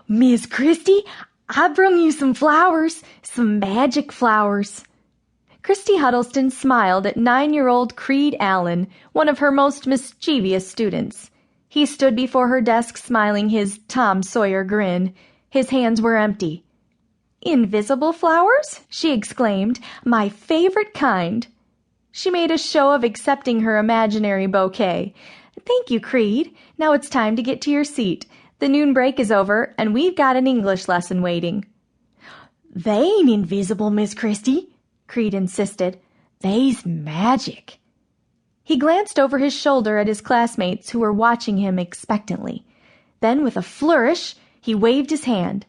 Miss Christy, I brung you some flowers, some magic flowers." Christy Huddleston smiled at 9-year-old Creed Allen, one of her most mischievous students. He stood before her desk smiling his Tom Sawyer grin. His hands were empty. "Invisible flowers?" she exclaimed. "My favorite kind." She made a show of accepting her imaginary bouquet. "Thank you, Creed. Now it's time to get to your seat. The noon break is over, and we've got an English lesson waiting." "They ain't invisible, Miss Christy," Creed insisted. "They's magic." He glanced over his shoulder at his classmates who were watching him expectantly. Then, with a flourish, he waved his hand.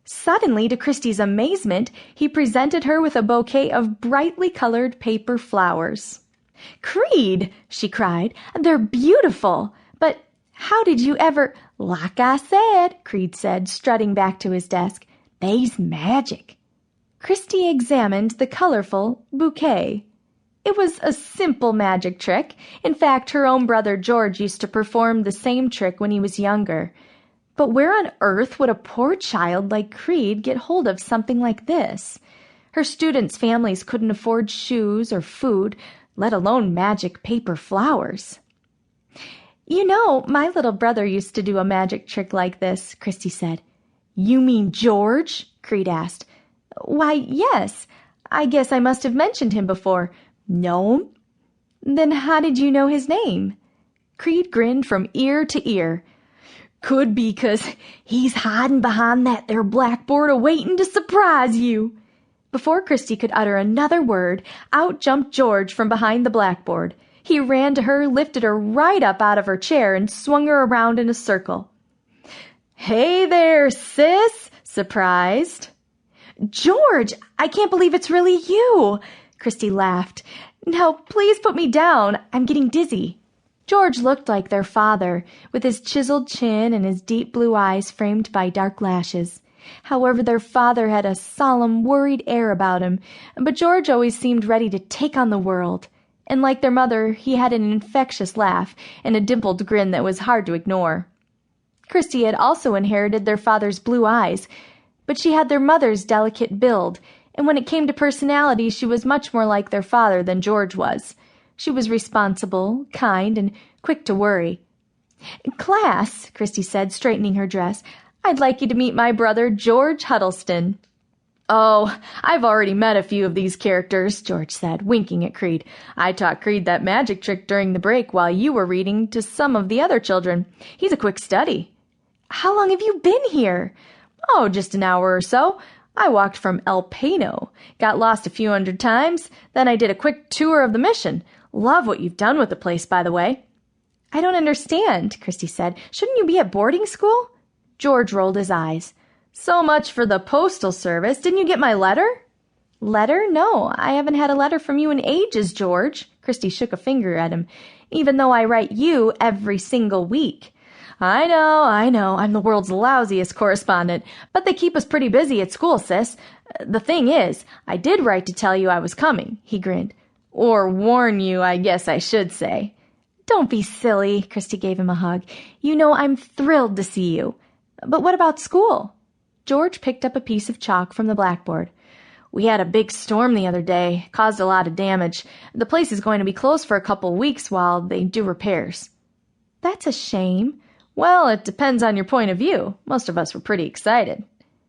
Suddenly, to Christy's amazement, he presented her with a bouquet of brightly colored paper flowers. "Creed," she cried, "they're beautiful! But how did you ever—" "Like I said," Creed said, strutting back to his desk, "they's magic." Christy examined the colorful bouquet. It was a simple magic trick. In fact, her own brother George used to perform the same trick when he was younger. But where on earth would a poor child like Creed get hold of something like this? Her students' families couldn't afford shoes or food, let alone magic paper flowers. "You know, my little brother used to do a magic trick like this," Christy said. "You mean George?" Creed asked. "Why, yes. I guess I must have mentioned him before." "No." "Then how did you know his name?" Creed grinned from ear to ear. "Could be 'cause he's hiding behind that there blackboard a-waiting to surprise you." Before Christy could utter another word, out jumped George from behind the blackboard. He ran to her, lifted her right up out of her chair, and swung her around in a circle. "Hey there, sis!" Surprised. "George, I can't believe it's really you!" Christy laughed. "Now, please put me down. I'm getting dizzy." George looked like their father, with his chiseled chin and his deep blue eyes framed by dark lashes. However, their father had a solemn, worried air about him, but George always seemed ready to take on the world. And like their mother, he had an infectious laugh and a dimpled grin that was hard to ignore. Christy had also inherited their father's blue eyes, but she had their mother's delicate build, and when it came to personality, she was much more like their father than George was. She was responsible, kind, and quick to worry. "Class," Christy said, straightening her dress, "I'd like you to meet my brother, George Huddleston." "Oh, I've already met a few of these characters," George said, winking at Creed. "I taught Creed that magic trick during the break while you were reading to some of the other children. He's a quick study." "How long have you been here?" "Oh, just an hour or so. I walked from El Pano, got lost a few hundred times, then I did a quick tour of the mission. Love what you've done with the place, by the way." "I don't understand," Christy said. "Shouldn't you be at boarding school?" George rolled his eyes. "So much for the postal service. Didn't you get my letter?" "Letter? No, I haven't had a letter from you in ages, George." Christy shook a finger at him. "Even though I write you every single week." I know. I'm the world's lousiest correspondent, but they keep us pretty busy at school, sis. The thing is, I did write to tell you I was coming," he grinned. "Or warn you, I guess I should say." "Don't be silly," Christy gave him a hug. "You know I'm thrilled to see you. But what about school?" George picked up a piece of chalk from the blackboard. "We had a big storm the other day, caused a lot of damage. The place is going to be closed for a couple weeks while they do repairs." "That's a shame." "Well, it depends on your point of view. Most of us were pretty excited."